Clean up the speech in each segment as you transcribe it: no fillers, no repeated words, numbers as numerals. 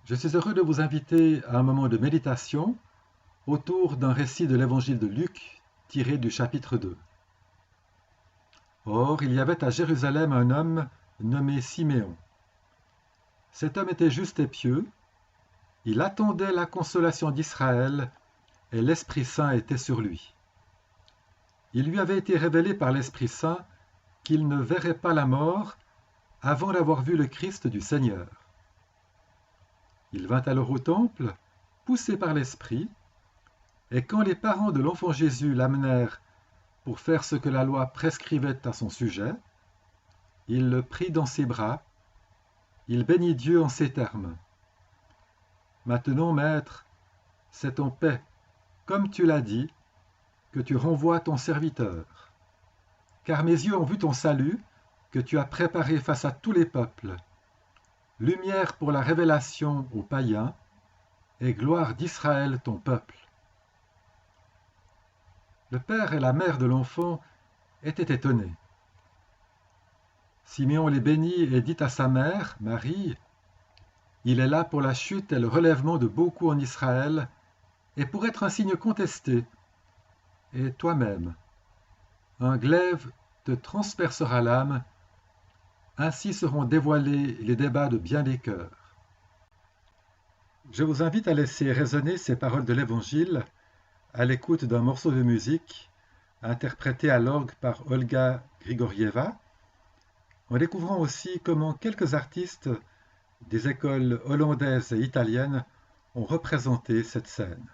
Je suis heureux de vous inviter à un moment de méditation autour d'un récit de l'évangile de Luc tiré du chapitre 2. Or, il y avait à Jérusalem un homme nommé Siméon. Cet homme était juste et pieux, il attendait la consolation d'Israël et l'Esprit Saint était sur lui. Il lui avait été révélé par l'Esprit Saint qu'il ne verrait pas la mort avant d'avoir vu le Christ du Seigneur. Il vint alors au temple, poussé par l'Esprit, et quand les parents de l'enfant Jésus l'amenèrent pour faire ce que la loi prescrivait à son sujet, il le prit dans ses bras, il bénit Dieu en ces termes. « Maintenant, Maître, c'est en paix, comme tu l'as dit, que tu renvoies ton serviteur. Car mes yeux ont vu ton salut, que tu as préparé face à tous les peuples, lumière pour la révélation aux païens, et gloire d'Israël ton peuple. » Le père et la mère de l'enfant étaient étonnés. Siméon les bénit et dit à sa mère, Marie, « Il est là pour la chute et le relèvement de beaucoup en Israël, et pour être un signe contesté. Et toi-même, un glaive te transpercera l'âme, ainsi seront dévoilés les débats de bien des cœurs. » Je vous invite à laisser résonner ces paroles de l'Évangile à l'écoute d'un morceau de musique interprété à l'orgue par Olga Grigorieva, en découvrant aussi comment quelques artistes des écoles hollandaises et italiennes ont représenté cette scène.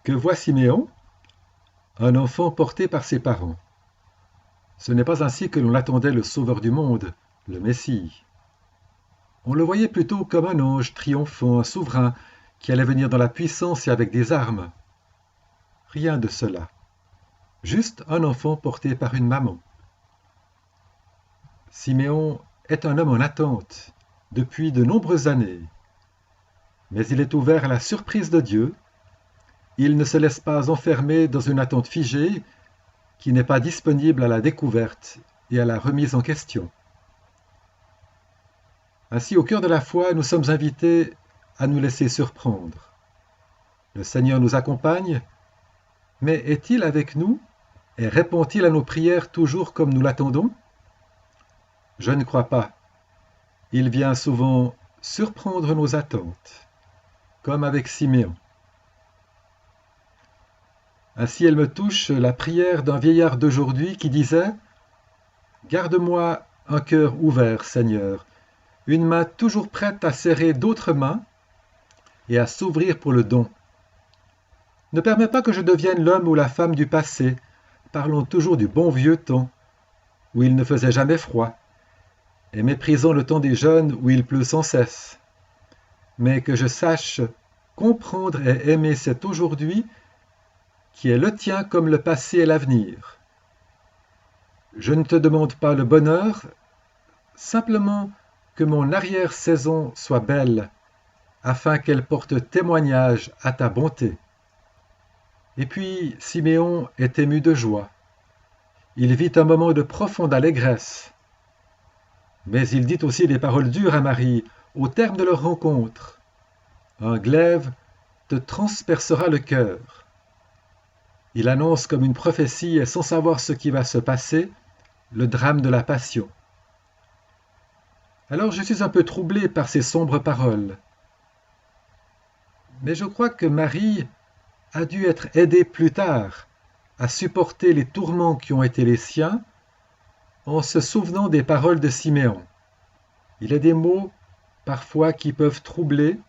Que voit Siméon? Un enfant porté par ses parents. Ce n'est pas ainsi que l'on attendait le Sauveur du monde, le Messie. On le voyait plutôt comme un ange triomphant, un souverain qui allait venir dans la puissance et avec des armes. Rien de cela. Juste un enfant porté par une maman. Siméon est un homme en attente depuis de nombreuses années. Mais il est ouvert à la surprise de Dieu. Il ne se laisse pas enfermer dans une attente figée qui n'est pas disponible à la découverte et à la remise en question. Ainsi, au cœur de la foi, nous sommes invités à nous laisser surprendre. Le Seigneur nous accompagne, mais est-il avec nous et répond-il à nos prières toujours comme nous l'attendons? Je ne crois pas. Il vient souvent surprendre nos attentes, comme avec Siméon. Ainsi elle me touche la prière d'un vieillard d'aujourd'hui qui disait « Garde-moi un cœur ouvert, Seigneur, une main toujours prête à serrer d'autres mains et à s'ouvrir pour le don. Ne permets pas que je devienne l'homme ou la femme du passé, parlons toujours du bon vieux temps, où il ne faisait jamais froid, et méprisons le temps des jeunes où il pleut sans cesse. Mais que je sache comprendre et aimer cet aujourd'hui qui est le tien comme le passé et l'avenir. Je ne te demande pas le bonheur, simplement que mon arrière-saison soit belle, afin qu'elle porte témoignage à ta bonté. » Et puis Siméon est ému de joie. Il vit un moment de profonde allégresse. Mais il dit aussi des paroles dures à Marie, au terme de leur rencontre. Un glaive te transpercera le cœur. Il annonce comme une prophétie et sans savoir ce qui va se passer, le drame de la passion. Alors je suis un peu troublé par ces sombres paroles. Mais je crois que Marie a dû être aidée plus tard à supporter les tourments qui ont été les siens en se souvenant des paroles de Siméon. Il y a des mots parfois qui peuvent troubler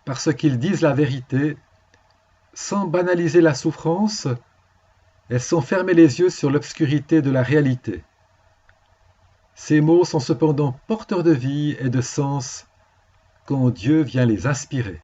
parce qu'ils disent la vérité sans banaliser la souffrance et sans fermer les yeux sur l'obscurité de la réalité. Ces mots sont cependant porteurs de vie et de sens quand Dieu vient les inspirer.